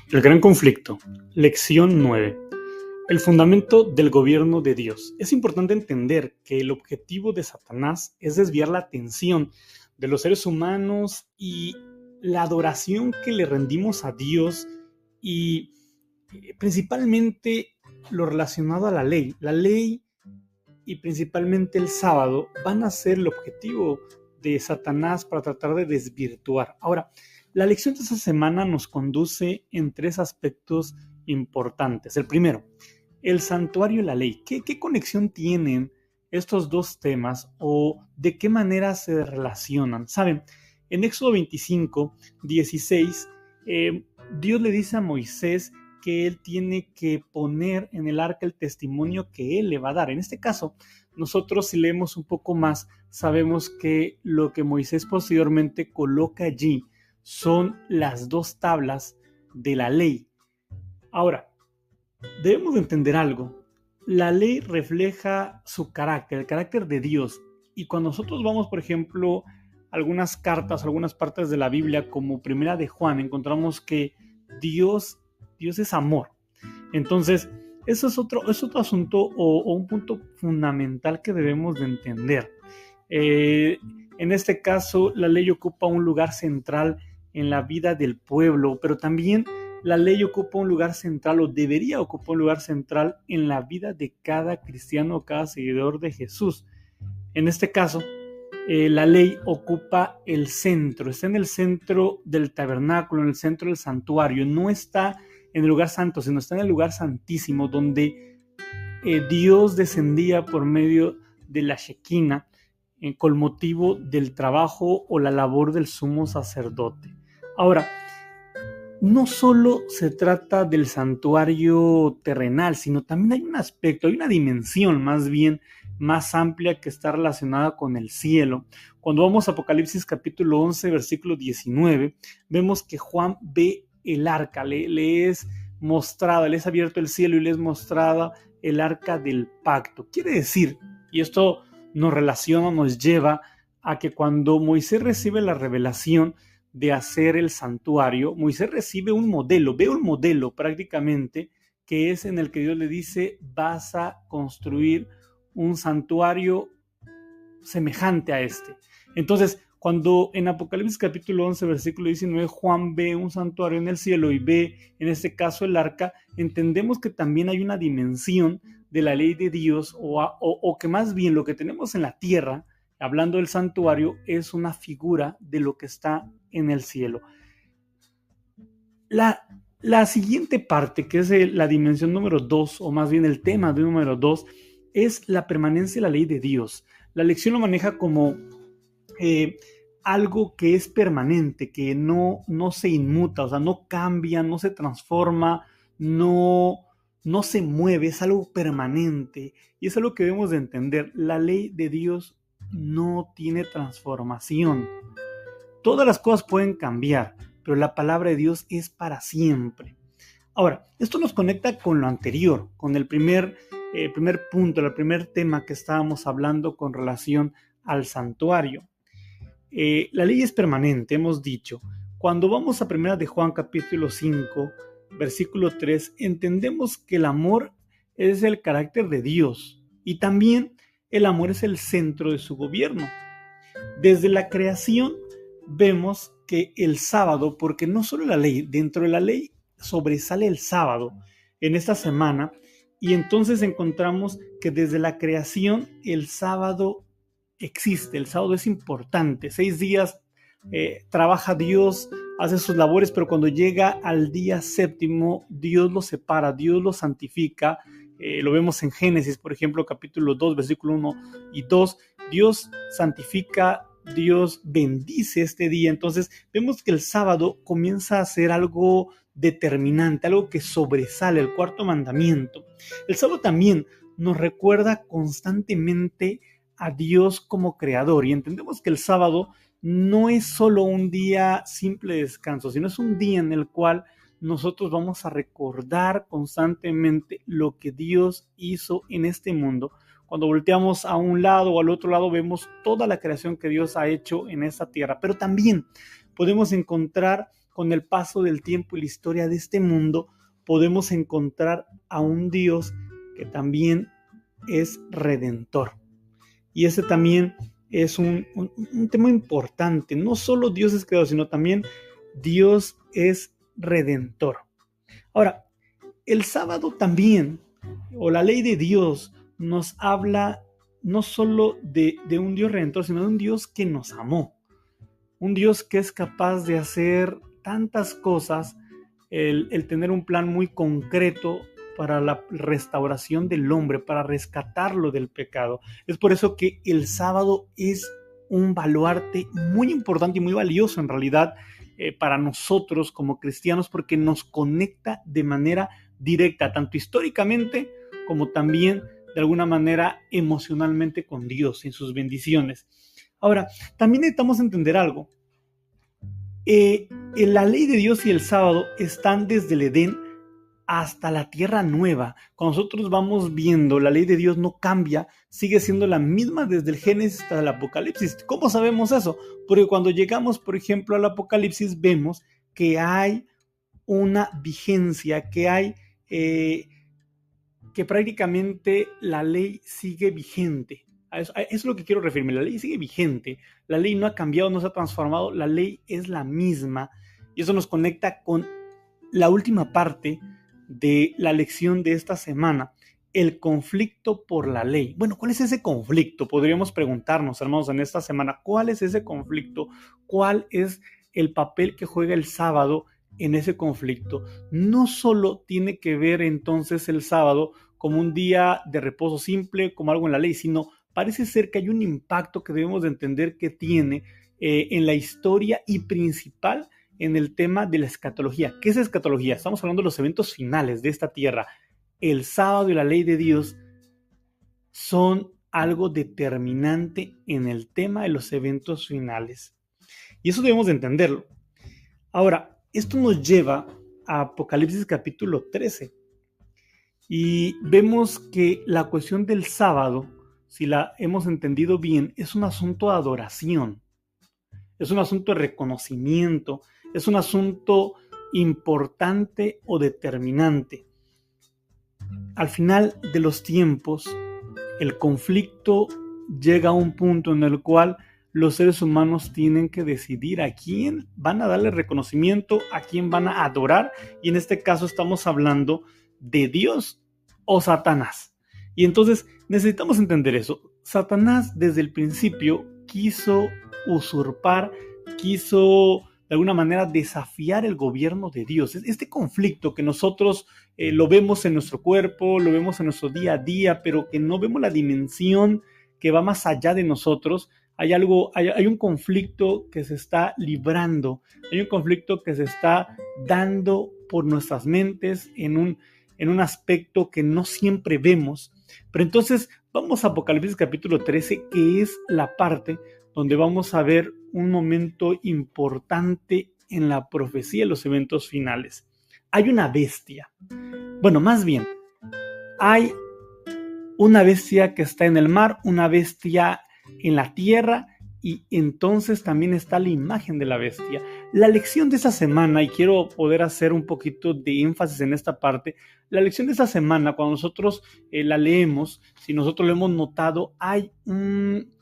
El gran conflicto. Lección 9. El fundamento del gobierno de Dios. Es importante entender que el objetivo de Satanás es desviar la atención de los seres humanos y la adoración que le rendimos a Dios y principalmente lo relacionado a la ley. La ley y principalmente el sábado van a ser el objetivo de Satanás para tratar de desvirtuar. Ahora, la lección de esta semana nos conduce en tres aspectos importantes. El primero, el santuario y la ley. ¿Qué conexión tienen estos dos temas o de qué manera se relacionan? Saben, en Éxodo 25, 16, Dios le dice a Moisés que él tiene que poner en el arca el testimonio que él le va a dar. En este caso, nosotros si leemos un poco más, sabemos que lo que Moisés posteriormente coloca allí son las dos tablas de la ley. Ahora, debemos de entender algo. La ley refleja su carácter, el carácter de Dios. Y cuando nosotros vamos, por ejemplo, a algunas cartas, algunas partes de la Biblia, como Primera de Juan, encontramos que Dios es amor. Entonces, eso es otro asunto o un punto fundamental que debemos de entender. En este caso, la ley ocupa un lugar central en la vida del pueblo, pero también la ley ocupa un lugar central o debería ocupar un lugar central en la vida de cada cristiano o cada seguidor de Jesús. En este caso, la ley ocupa el centro, está en el centro del tabernáculo, en el centro del santuario, no está en el lugar santo, sino está en el lugar santísimo, donde Dios descendía por medio de la Shekinah con motivo del trabajo o la labor del sumo sacerdote. Ahora, no solo se trata del santuario terrenal, sino también hay un aspecto, hay una dimensión más bien más amplia que está relacionada con el cielo. Cuando vamos a Apocalipsis capítulo 11, versículo 19, vemos que Juan ve el arca, le es mostrada, le es abierto el cielo y le es mostrada el arca del pacto. Quiere decir, y esto nos relaciona, nos lleva a que cuando Moisés recibe la revelación de hacer el santuario, Moisés recibe un modelo, ve un modelo prácticamente, que es en el que Dios le dice, vas a construir un santuario semejante a este. Entonces, cuando en Apocalipsis capítulo 11, versículo 19, Juan ve un santuario en el cielo y ve, en este caso, el arca, entendemos que también hay una dimensión de la ley de Dios o que más bien lo que tenemos en la tierra, hablando del santuario, es una figura de lo que está en el cielo. La siguiente parte, que es la dimensión número 2, o más bien el tema de número 2, es la permanencia de la ley de Dios. La lección lo maneja como algo que es permanente, que no se inmuta, o sea, no cambia, no se transforma, no se mueve, es algo permanente. Y es algo que debemos de entender. La ley de Dios no tiene transformación. Todas las cosas pueden cambiar, pero la palabra de Dios es para siempre. Ahora, esto nos conecta con lo anterior, con el primer punto, el primer tema que estábamos hablando con relación al santuario. La ley es permanente, hemos dicho. Cuando vamos a 1 de Juan capítulo 5, versículo 3, entendemos que el amor es el carácter de Dios y también el amor es el centro de su gobierno. Desde la creación vemos que el sábado, porque no solo la ley, dentro de la ley sobresale el sábado en esta semana, y entonces encontramos que desde la creación el sábado existe, el sábado es importante. 6 días trabaja Dios, hace sus labores, pero cuando llega al día séptimo, Dios lo separa, Dios lo santifica. Lo vemos en Génesis, por ejemplo, capítulo 2, versículo 1 y 2. Dios santifica, Dios bendice este día. Entonces vemos que el sábado comienza a ser algo determinante, algo que sobresale, el cuarto mandamiento. El sábado también nos recuerda constantemente a Dios como creador, y entendemos que el sábado no es solo un día simple de descanso, sino es un día en el cual nosotros vamos a recordar constantemente lo que Dios hizo en este mundo. Cuando volteamos a un lado o al otro lado, vemos toda la creación que Dios ha hecho en esta tierra, pero también podemos encontrar con el paso del tiempo y la historia de este mundo, podemos encontrar a un Dios que también es redentor. Y ese también es un tema importante. No solo Dios es creador, sino también Dios es redentor. Ahora, el sábado también, o la ley de Dios, nos habla no solo de un Dios redentor, sino de un Dios que nos amó. Un Dios que es capaz de hacer tantas cosas, el tener un plan muy concreto para la restauración del hombre, para rescatarlo del pecado. Es por eso que el sábado es un baluarte muy importante y muy valioso en realidad para nosotros como cristianos, porque nos conecta de manera directa, tanto históricamente como también de alguna manera emocionalmente con Dios y sus bendiciones. Ahora, también necesitamos entender algo. La ley de Dios y el sábado están desde el Edén hasta la tierra nueva. Cuando nosotros vamos viendo, la ley de Dios no cambia, sigue siendo la misma desde el Génesis hasta el Apocalipsis. ¿Cómo sabemos eso? Porque cuando llegamos, por ejemplo, al Apocalipsis, vemos que hay una vigencia, que hay que prácticamente la ley sigue vigente. Eso es lo que quiero referirme. La ley sigue vigente. La ley no ha cambiado, no se ha transformado. La ley es la misma. Y eso nos conecta con la última parte de la lección de esta semana, el conflicto por la ley. Bueno, ¿cuál es ese conflicto? Podríamos preguntarnos, hermanos, en esta semana, ¿cuál es ese conflicto? ¿Cuál es el papel que juega el sábado en ese conflicto? No solo tiene que ver entonces el sábado como un día de reposo simple, como algo en la ley, sino parece ser que hay un impacto que debemos de entender que tiene en la historia y principal en el tema de la escatología. ¿Qué es escatología? Estamos hablando de los eventos finales de esta tierra. El sábado y la ley de Dios son algo determinante en el tema de los eventos finales. Y eso debemos de entenderlo. Ahora, esto nos lleva a Apocalipsis capítulo 13. Y vemos que la cuestión del sábado, si la hemos entendido bien, es un asunto de adoración. Es un asunto de reconocimiento, es un asunto importante o determinante. Al final de los tiempos, el conflicto llega a un punto en el cual los seres humanos tienen que decidir a quién van a darle reconocimiento, a quién van a adorar, y en este caso estamos hablando de Dios o Satanás. Y entonces necesitamos entender eso. Satanás desde el principio quiso usurpar, quiso de alguna manera desafiar el gobierno de Dios. Este conflicto que nosotros lo vemos en nuestro cuerpo, lo vemos en nuestro día a día, pero que no vemos la dimensión que va más allá de nosotros. Hay un conflicto que se está librando, hay un conflicto que se está dando por nuestras mentes en un aspecto que no siempre vemos. Pero entonces vamos a Apocalipsis capítulo 13, que es la parte donde vamos a ver un momento importante en la profecía de los eventos finales. Hay una bestia. Bueno, más bien, hay una bestia que está en el mar, una bestia en la tierra, y entonces también está la imagen de la bestia. La lección de esta semana, y quiero poder hacer un poquito de énfasis en esta parte, la lección de esta semana, cuando nosotros la leemos, si nosotros lo hemos notado, hay un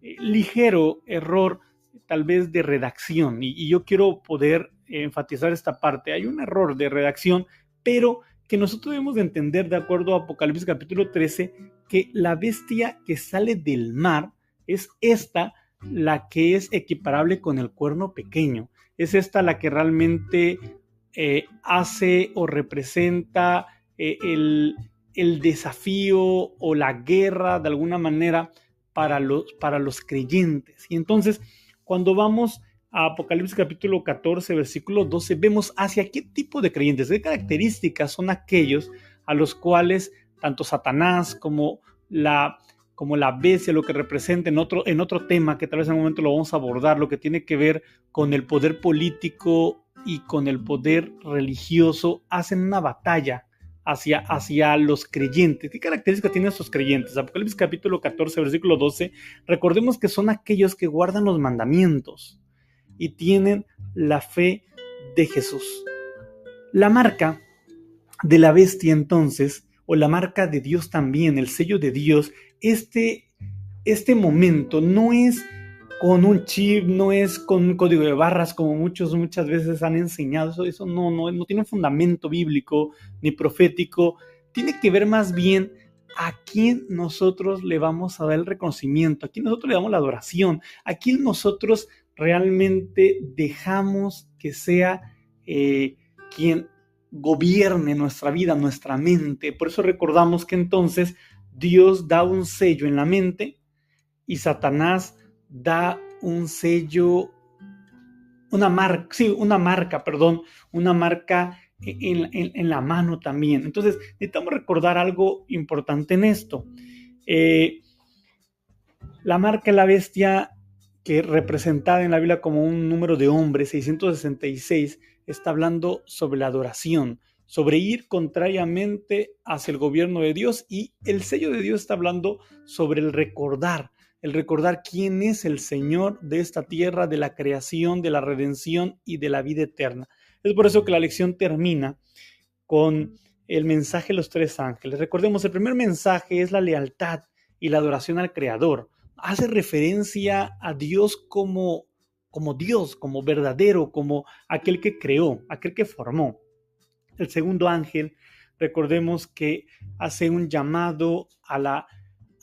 ligero error tal vez de redacción, y yo quiero poder enfatizar esta parte. Hay un error de redacción, pero que nosotros debemos de entender, de acuerdo a Apocalipsis capítulo 13, que la bestia que sale del mar es esta la que es equiparable con el cuerno pequeño. Es esta la que realmente hace o representa el desafío o la guerra de alguna manera para los creyentes. Y entonces, cuando vamos a Apocalipsis capítulo 14, versículo 12, vemos hacia qué tipo de creyentes, qué características son aquellos a los cuales tanto Satanás como la bestia, lo que representa en otro tema que tal vez en un momento lo vamos a abordar, lo que tiene que ver con el poder político y con el poder religioso, hacen una batalla hacia los creyentes. ¿Qué características tienen estos creyentes? Apocalipsis capítulo 14, versículo 12, recordemos que son aquellos que guardan los mandamientos y tienen la fe de Jesús. La marca de la bestia entonces, o la marca de Dios también, el sello de Dios, este momento no es con un chip, no es con un código de barras como muchas veces han enseñado. Eso no tiene un fundamento bíblico ni profético. Tiene que ver más bien a quién nosotros le vamos a dar el reconocimiento, a quién nosotros le damos la adoración, a quién nosotros realmente dejamos que sea quien gobierne nuestra vida, nuestra mente. Por eso recordamos que entonces Dios da un sello en la mente y Satanás da un sello, una marca en la mano también. Entonces necesitamos recordar algo importante en esto. La marca de la bestia, que representada en la Biblia como un número de hombre, 666, está hablando sobre la adoración, sobre ir contrariamente hacia el gobierno de Dios, y el sello de Dios está hablando sobre el recordar quién es el Señor de esta tierra, de la creación, de la redención y de la vida eterna. Es por eso que la lección termina con el mensaje de los tres ángeles. Recordemos, el primer mensaje es la lealtad y la adoración al Creador. Hace referencia a Dios como Dios, como verdadero, como aquel que creó, aquel que formó. El segundo ángel, recordemos que hace un llamado a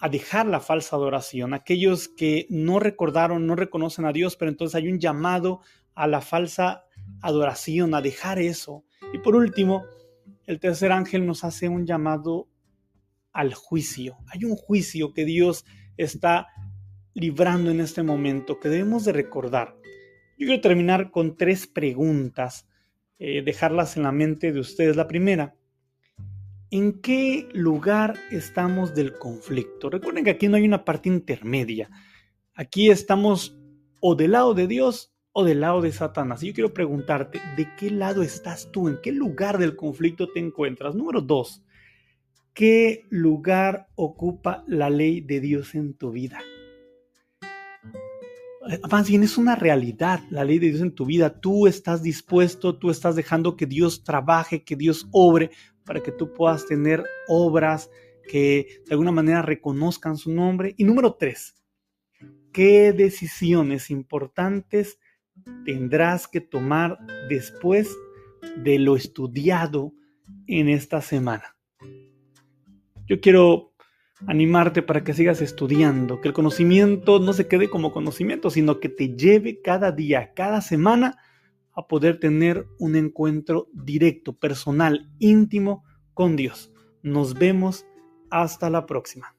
dejar la falsa adoración. Aquellos que no recordaron, no reconocen a Dios, pero entonces hay un llamado a la falsa adoración, a dejar eso. Y por último, el tercer ángel nos hace un llamado al juicio. Hay un juicio que Dios está librando en este momento, que debemos de recordar. Yo quiero terminar con 3 preguntas, dejarlas en la mente de ustedes. La primera: ¿en qué lugar estamos del conflicto? Recuerden que aquí no hay una parte intermedia. Aquí estamos o del lado de Dios o del lado de Satanás. Y yo quiero preguntarte, ¿de qué lado estás tú? ¿En qué lugar del conflicto te encuentras? Número 2, ¿qué lugar ocupa la ley de Dios en tu vida? Más bien es una realidad la ley de Dios en tu vida. Tú estás dispuesto, tú estás dejando que Dios trabaje, que Dios obre para que tú puedas tener obras que de alguna manera reconozcan su nombre. Y número 3, ¿qué decisiones importantes tendrás que tomar después de lo estudiado en esta semana? Yo quiero animarte para que sigas estudiando, que el conocimiento no se quede como conocimiento, sino que te lleve cada día, cada semana, a poder tener un encuentro directo, personal, íntimo con Dios. Nos vemos hasta la próxima.